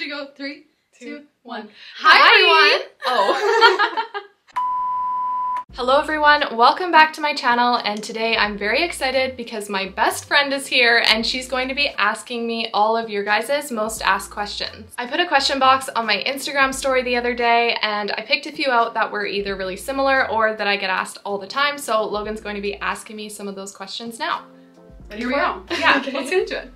should go 3, 2, 1. Hi everyone! Oh. Hello everyone, welcome back to my channel, and today I'm very excited because my best friend is here and she's going to be asking me all of your guys' most asked questions. I put a question box on my Instagram story the other day and I picked a few out that were either really similar or that I get asked all the time, so Logan's going to be asking me some of those questions now. Here we go. Yeah, Okay. let's get into it.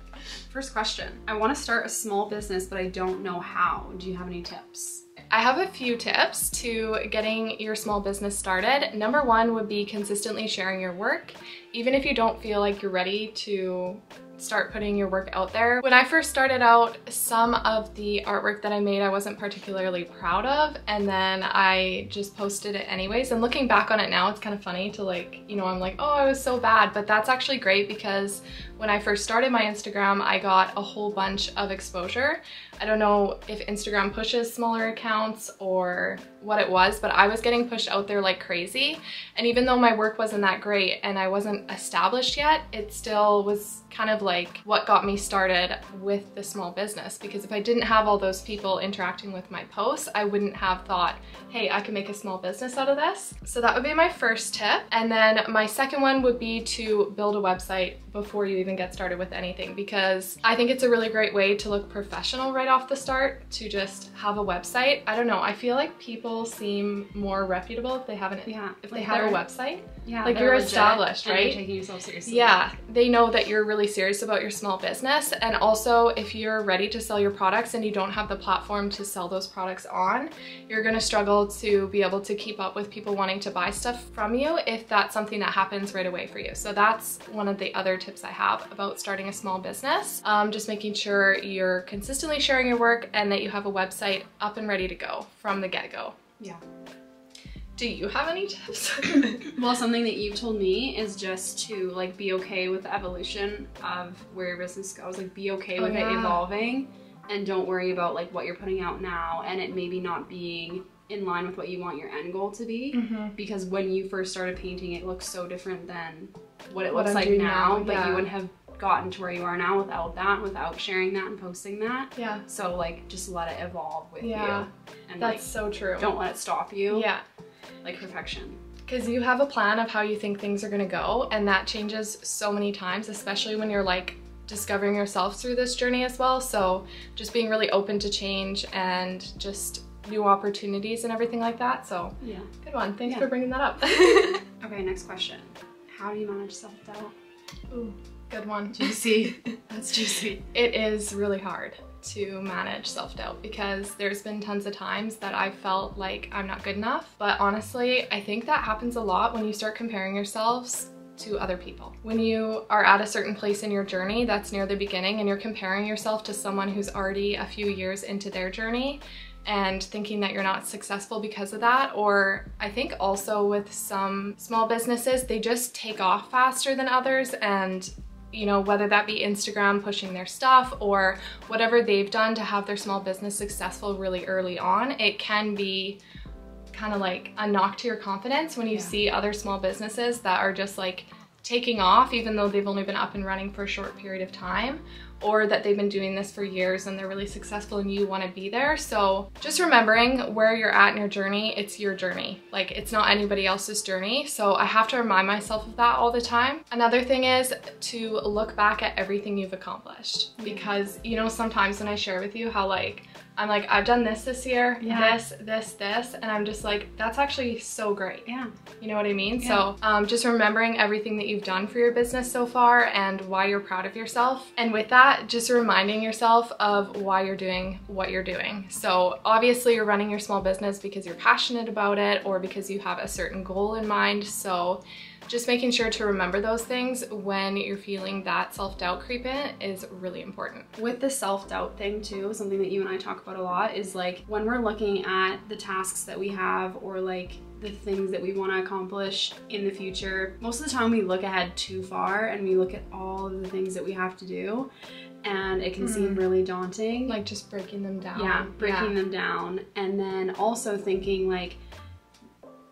First question. I want to start a small business, but I don't know how. Do you have any tips? I have a few tips to getting your small business started. Number one would be consistently sharing your work, even if you don't feel like you're ready to start putting your work out there. When I first started out, some of the artwork that I made I wasn't particularly proud of, and then I just posted it anyways. And looking back on it now, it's kind of funny to I'm like, oh, I was so bad, but that's actually great because when I first started my Instagram, I got a whole bunch of exposure. I don't know if Instagram pushes smaller accounts or what it was, but I was getting pushed out there like crazy. And even though my work wasn't that great and I wasn't established yet, it still was kind of like what got me started with the small business, because if I didn't have all those people interacting with my posts, I wouldn't have thought, hey, I can make a small business out of this. So that would be my first tip. And then my second one would be to build a website before you even get started with anything, because I think it's a really great way to look professional right off the start, to just have a website. I don't know, I feel like people seem more reputable if they have a website. Yeah, like you're established, right? You're taking yourself seriously. Yeah, they know that you're really serious about your small business. And also, if you're ready to sell your products and you don't have the platform to sell those products on, you're gonna struggle to be able to keep up with people wanting to buy stuff from you if that's something that happens right away for you. So that's one of the other tips I have about starting a small business. Just making sure you're consistently sharing your work and that you have a website up and ready to go from the get-go. Yeah. Do you have any tips? Well, something that you've told me is just to be okay with the evolution of where your business goes. Like, be okay with it evolving, and don't worry about what you're putting out now and it maybe not being in line with what you want your end goal to be. Because when you first started painting, it looks so different than what it looks like now, but you wouldn't have gotten to where you are now without that, without sharing that and posting that. Yeah. So just let it evolve with you. And that's so true. Don't let it stop you. Yeah. Like perfection. Because you have a plan of how you think things are gonna go, and that changes so many times, especially when you're discovering yourself through this journey as well. So just being really open to change and just new opportunities and everything like that. So yeah, good one. Thanks for bringing that up. Okay, next question. How do you manage self-doubt? Ooh, good one. Juicy. That's juicy. It is really hard to manage self-doubt because there's been tons of times that I felt like I'm not good enough. But honestly, I think that happens a lot when you start comparing yourselves to other people. When you are at a certain place in your journey that's near the beginning and you're comparing yourself to someone who's already a few years into their journey and thinking that you're not successful because of that. Or I think also with some small businesses, they just take off faster than others, and whether that be Instagram pushing their stuff or whatever they've done to have their small business successful really early on, it can be kind of like a knock to your confidence when you see other small businesses that are just taking off even though they've only been up and running for a short period of time, or that they've been doing this for years and they're really successful and you want to be there. So just remembering where you're at in your journey, it's your journey. It's not anybody else's journey. So I have to remind myself of that all the time. Another thing is to look back at everything you've accomplished, because sometimes when I share with you how I've done this year, this, and I'm just that's actually so great. Yeah. You know what I mean? Yeah. So just remembering everything that you've done for your business so far and why you're proud of yourself. And with that, just reminding yourself of why you're doing what you're doing. So obviously you're running your small business because you're passionate about it or because you have a certain goal in mind. So just making sure to remember those things when you're feeling that self-doubt creep in is really important. With the self-doubt thing too, something that you and I talk about a lot is when we're looking at the tasks that we have or the things that we want to accomplish in the future, most of the time we look ahead too far and we look at all of the things that we have to do, and it can seem really daunting. Just breaking them down. Yeah, breaking them down. And then also thinking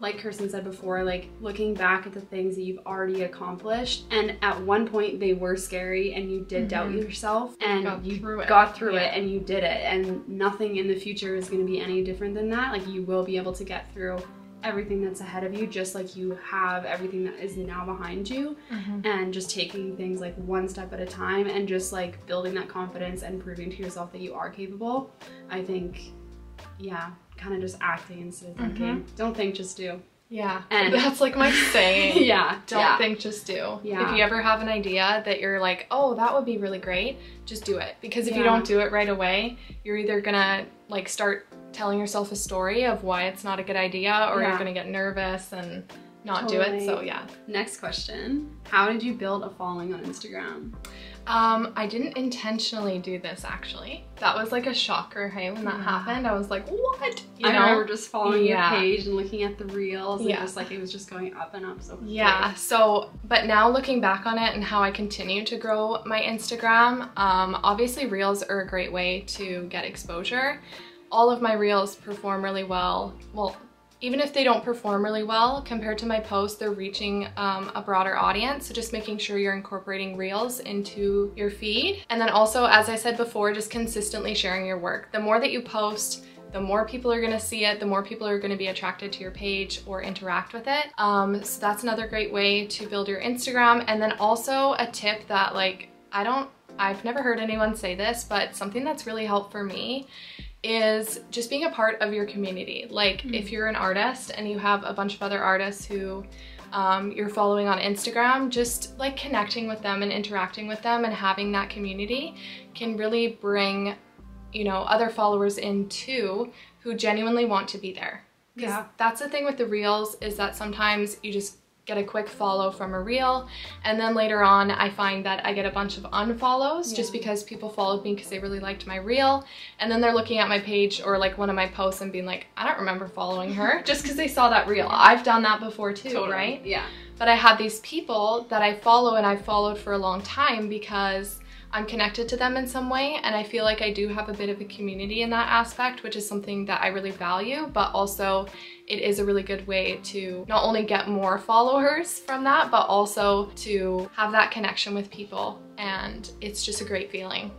like Kirsten said before, like looking back at the things that you've already accomplished, and at one point they were scary and you did doubt yourself, and you got through it and you did it, and nothing in the future is going to be any different than that. Like you will be able to get through everything that's ahead of you, just like you have everything that is now behind you, and just taking things like one step at a time and just like building that confidence and proving to yourself that you are capable. I think, yeah, kind of just acting instead of thinking. Don't think, just do. Yeah, and that's like my saying. Yeah, don't think, just do. Yeah. If you ever have an idea that you're like, oh, that would be really great, just do it. Because if you don't do it right away, you're either gonna like start telling yourself a story of why it's not a good idea, or you're gonna get nervous and not do it. So yeah. Next question. How did you build a following on Instagram? I didn't intentionally do this, actually. That was like a shocker, hey, when that happened. I was like, what? I remember just following your page and looking at the reels, and just like it was just going up and up so quickly. Yeah, so, but now looking back on it and how I continue to grow my Instagram, obviously reels are a great way to get exposure. All of my reels perform really well. Well, even if they don't perform really well compared to my posts, they're reaching a broader audience. So just making sure you're incorporating reels into your feed. And then also, as I said before, just consistently sharing your work. The more that you post, the more people are gonna see it, the more people are gonna be attracted to your page or interact with it. So that's another great way to build your Instagram. And then also a tip that like, I've never heard anyone say this, but something that's really helped for me is just being a part of your community. Like if you're an artist and you have a bunch of other artists who you're following on Instagram, just like connecting with them and interacting with them and having that community can really bring, you know, other followers in too who genuinely want to be there. Because that's the thing with the reels, is that sometimes you just get a quick follow from a reel, and then later on I find that I get a bunch of unfollows just because people followed me because they really liked my reel, and then they're looking at my page or like one of my posts and being like, I don't remember following her, just because they saw that reel. I've done that before too, right? Yeah. But I had these people that I follow and I've followed for a long time because I'm connected to them in some way, and I feel like I do have a bit of a community in that aspect, which is something that I really value, but also it is a really good way to not only get more followers from that, but also to have that connection with people, and it's just a great feeling.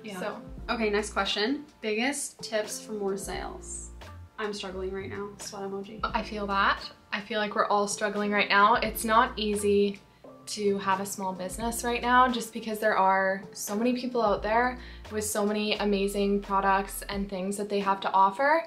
Yeah. So. Okay, next question. Biggest tips for more sales? I'm struggling right now, sweat emoji. I feel that. I feel like we're all struggling right now. It's not easy to have a small business right now, just because there are so many people out there with so many amazing products and things that they have to offer,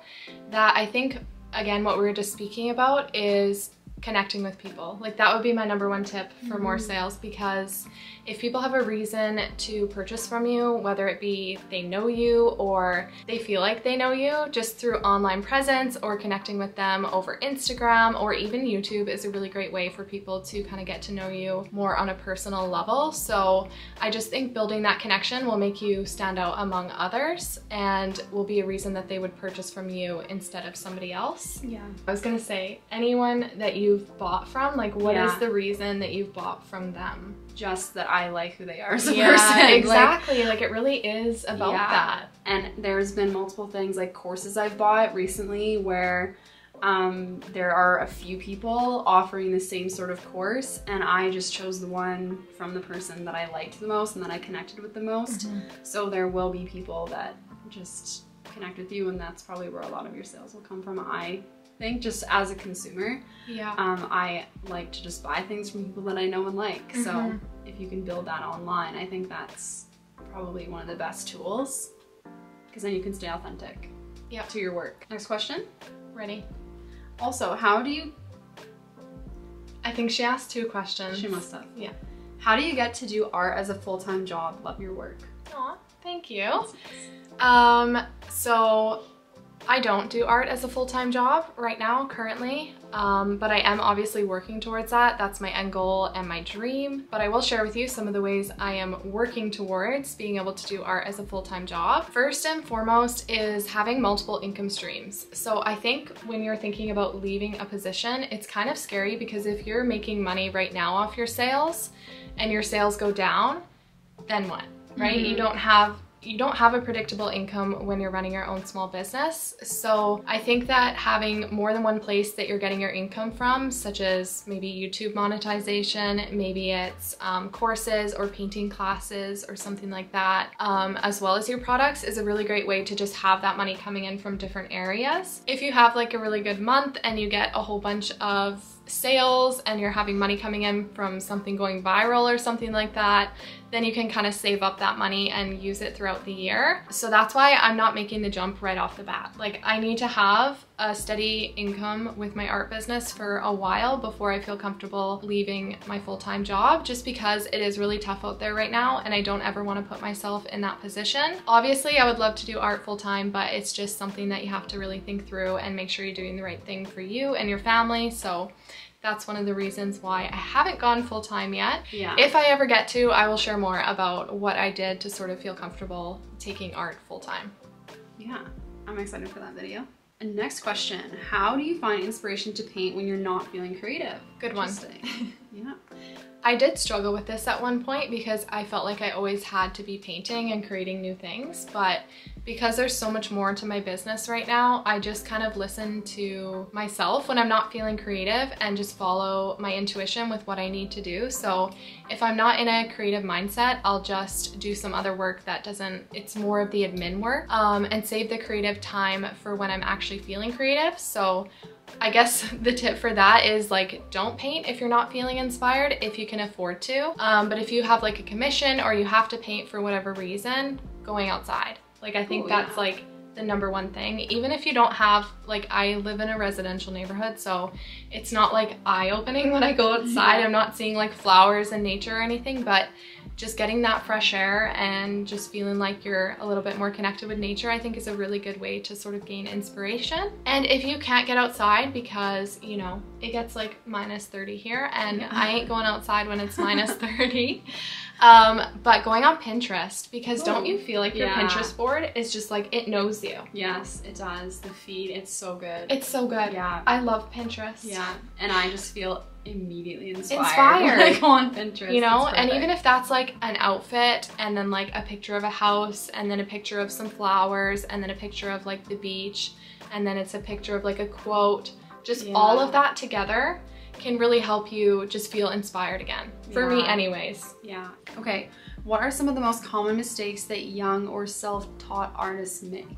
that I think, again, what we were just speaking about is connecting with people. Like that would be my #1 tip for more sales, because if people have a reason to purchase from you, whether it be they know you or they feel like they know you just through online presence or connecting with them over Instagram, or even YouTube is a really great way for people to kind of get to know you more on a personal level. So I just think building that connection will make you stand out among others and will be a reason that they would purchase from you instead of somebody else. Yeah. I was gonna say, anyone that you've bought from, like what is the reason that you've bought from them? Just that I like who they are as a person. Exactly. Like it really is about that. And there's been multiple things, like courses I've bought recently where there are a few people offering the same sort of course, and I just chose the one from the person that I liked the most and that I connected with the most. So there will be people that just connect with you, and that's probably where a lot of your sales will come from, I think, just as a consumer. I like to just buy things from people that I know and like. So if you can build that online, I think that's probably one of the best tools, because then you can stay authentic to your work. Next question. Ready? Also, how do you... I think she asked 2 questions. She must have. Yeah. How do you get to do art as a full-time job? Love your work. Aw, thank you. So I don't do art as a full-time job right now, currently, but I am obviously working towards that. That's my end goal and my dream. But I will share with you some of the ways I am working towards being able to do art as a full-time job. First and foremost is having multiple income streams. So I think when you're thinking about leaving a position, it's kind of scary, because if you're making money right now off your sales and your sales go down, then what, right? You don't have you don't have a predictable income when you're running your own small business. So I think that having more than one place that you're getting your income from, such as maybe YouTube monetization, maybe it's courses or painting classes or something like that, as well as your products, is a really great way to just have that money coming in from different areas. If you have like a really good month and you get a whole bunch of sales and you're having money coming in from something going viral or something like that, then you can kind of save up that money and use it throughout the year. So that's why I'm not making the jump right off the bat. Like, I need to have a steady income with my art business for a while before I feel comfortable leaving my full-time job, just because it is really tough out there right now and I don't ever want to put myself in that position. Obviously, I would love to do art full-time, but it's just something that you have to really think through and make sure you're doing the right thing for you and your family. So that's one of the reasons why I haven't gone full-time yet. Yeah. If I ever get to, I will share more about what I did to sort of feel comfortable taking art full-time. Yeah, I'm excited for that video. And next question, how do you find inspiration to paint when you're not feeling creative? Good one. Yeah. I did struggle with this at one point because I felt like I always had to be painting and creating new things, but because there's so much more to my business right now, I just kind of listen to myself when I'm not feeling creative and just follow my intuition with what I need to do. So if I'm not in a creative mindset, I'll just do some other work that it's more of the admin work, and save the creative time for when I'm actually feeling creative. So I guess the tip for that is, like, don't paint if you're not feeling inspired if you can afford to. But if you have like a commission or you have to paint for whatever reason, going outside. Like, I think that's like the #1 thing. Even if you don't have, like, I live in a residential neighborhood, so it's not like eye-opening when I go outside. I'm not seeing like flowers and nature or anything, but just getting that fresh air and just feeling like you're a little bit more connected with nature, I think, is a really good way to sort of gain inspiration. And if you can't get outside because, you know, it gets like -30 here and I ain't going outside when it's -30. But going on Pinterest, because don't you feel like your Pinterest board is just like, it knows you? Yes, it does. The feed, it's so good. It's so good. Yeah. I love Pinterest. Yeah, and I just feel immediately inspired when I go on Pinterest. You know, and even if that's like an outfit and then like a picture of a house and then a picture of some flowers and then a picture of like the beach and then it's a picture of like a quote, just all of that together can really help you just feel inspired again. For me anyways. Yeah. Okay, what are some of the most common mistakes that young or self-taught artists make?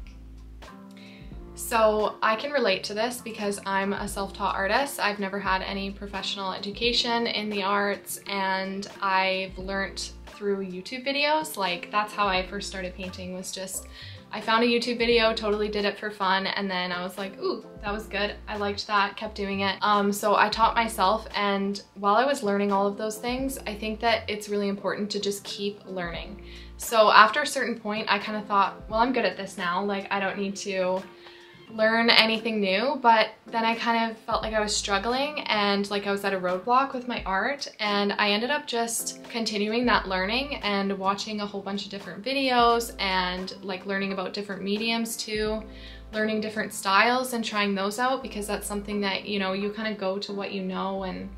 So I can relate to this because I'm a self-taught artist. I've never had any professional education in the arts, and I've learned through YouTube videos. Like, that's how I first started painting, was just, I found a YouTube video, totally did it for fun, and then I was like, ooh, that was good. I liked that, kept doing it. So I taught myself, and while I was learning all of those things, I think that it's really important to just keep learning. So after a certain point, I kind of thought, well, I'm good at this now. Like, I don't need to learn anything new. But then I kind of felt like I was struggling and like I was at a roadblock with my art, and I ended up just continuing that learning and watching a whole bunch of different videos and like learning about different mediums too, learning different styles and trying those out, because that's something that, you know, you kind of go to what you know, and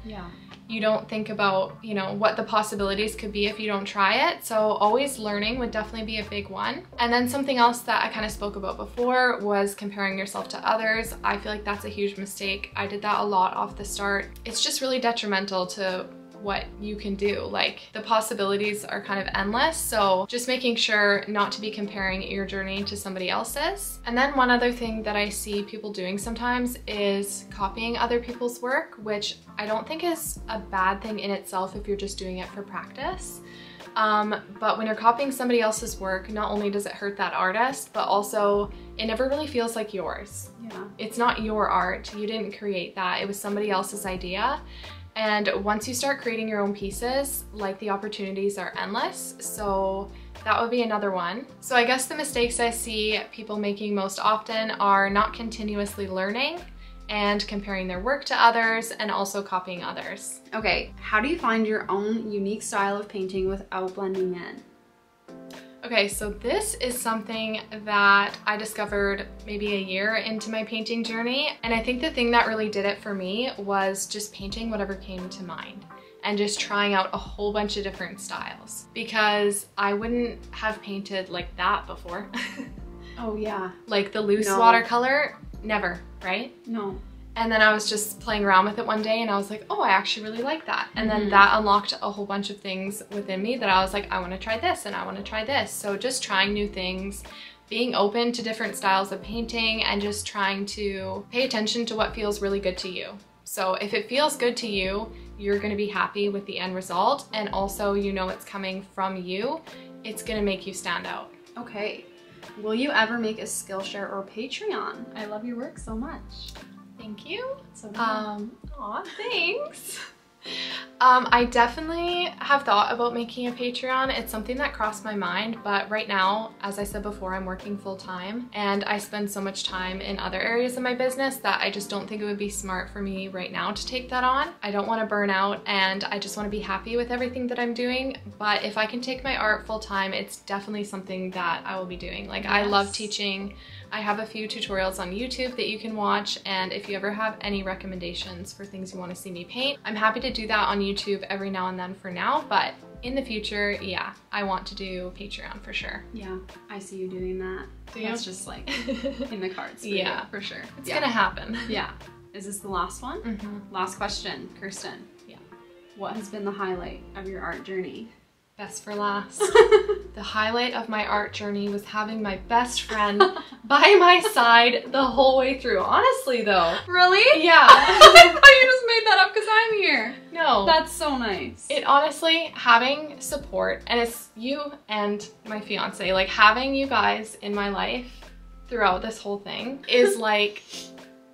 you don't think about, you know, what the possibilities could be if you don't try it. So always learning would definitely be a big one. And then something else that I kind of spoke about before was comparing yourself to others. I feel like that's a huge mistake. I did that a lot off the start. It's just really detrimental to what you can do. Like, the possibilities are kind of endless, so just making sure not to be comparing your journey to somebody else's. And then one other thing that I see people doing sometimes is copying other people's work, which I don't think is a bad thing in itself if you're just doing it for practice. But when you're copying somebody else's work, not only does it hurt that artist, but also it never really feels like yours. Yeah. It's not your art. You didn't create that. It was somebody else's idea. And once you start creating your own pieces, like, the opportunities are endless. So that would be another one. So I guess the mistakes I see people making most often are not continuously learning and comparing their work to others, and also copying others. Okay, how do you find your own unique style of painting without blending in? Okay, so this is something that I discovered maybe a year into my painting journey. And I think the thing that really did it for me was just painting whatever came to mind. and just trying out a whole bunch of different styles because I wouldn't have painted like that before. Oh yeah. Like the loose watercolor, never, right? No. And then I was just playing around with it one day and I was like, oh, I actually really like that. And then that unlocked a whole bunch of things within me that I was like, I want to try this and I want to try this. So just trying new things, being open to different styles of painting, and just trying to pay attention to what feels really good to you. So if it feels good to you, you're going to be happy with the end result, and also you know it's coming from you. It's going to make you stand out. Okay. Will you ever make a Skillshare or Patreon? I love your work so much. Thank you. So aw, thanks. I definitely have thought about making a Patreon. It's something that crossed my mind, but right now, as I said before, I'm working full-time and I spend so much time in other areas of my business that I just don't think it would be smart for me right now to take that on. I don't want to burn out and I just want to be happy with everything that I'm doing, but if I can take my art full-time, it's definitely something that I will be doing. Like, I love teaching. I have a few tutorials on YouTube that you can watch, and if you ever have any recommendations for things you want to see me paint, I'm happy to do that on YouTube every now and then for now, but in the future, yeah, I want to do Patreon for sure. Yeah, I see you doing that. That's just like in the cards for yeah, you, for sure. It's gonna happen. Yeah. Is this the last one? Last question, Kirsten. Yeah. What has been the highlight of your art journey? Best for last. The highlight of my art journey was having my best friend by my side the whole way through. Honestly though. Really? Yeah. I thought you just made that up because I'm here. No. That's so nice. It honestly, having support, and it's you and my fiance, like having you guys in my life throughout this whole thing is like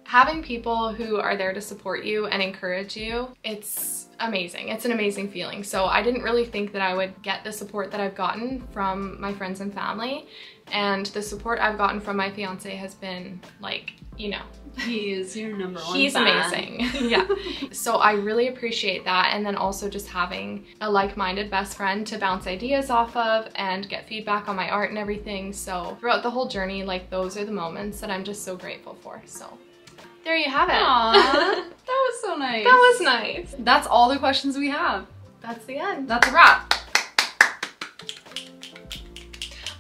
having people who are there to support you and encourage you. It's amazing. It's an amazing feeling. So I didn't really think that I would get the support that I've gotten from my friends and family, and the support I've gotten from my fiance has been like, you know, he is your number one He's fan. amazing. Yeah. So I really appreciate that, and then also just having a like-minded best friend to bounce ideas off of and get feedback on my art and everything. So throughout the whole journey, like, those are the moments that I'm just so grateful for. So there you have it. Aww, that was so nice. That was nice. That's all the questions we have. That's the end. That's a wrap.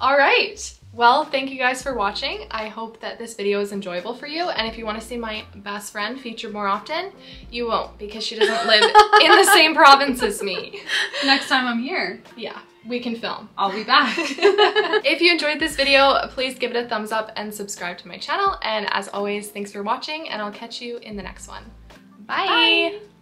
All right. Well, thank you guys for watching. I hope that this video is enjoyable for you. And if you want to see my best friend featured more often, you won't, because she doesn't live in the same province as me. Next time I'm here. Yeah, we can film. I'll be back. If you enjoyed this video, please give it a thumbs up and subscribe to my channel. And as always, thanks for watching, and I'll catch you in the next one. Bye. Bye.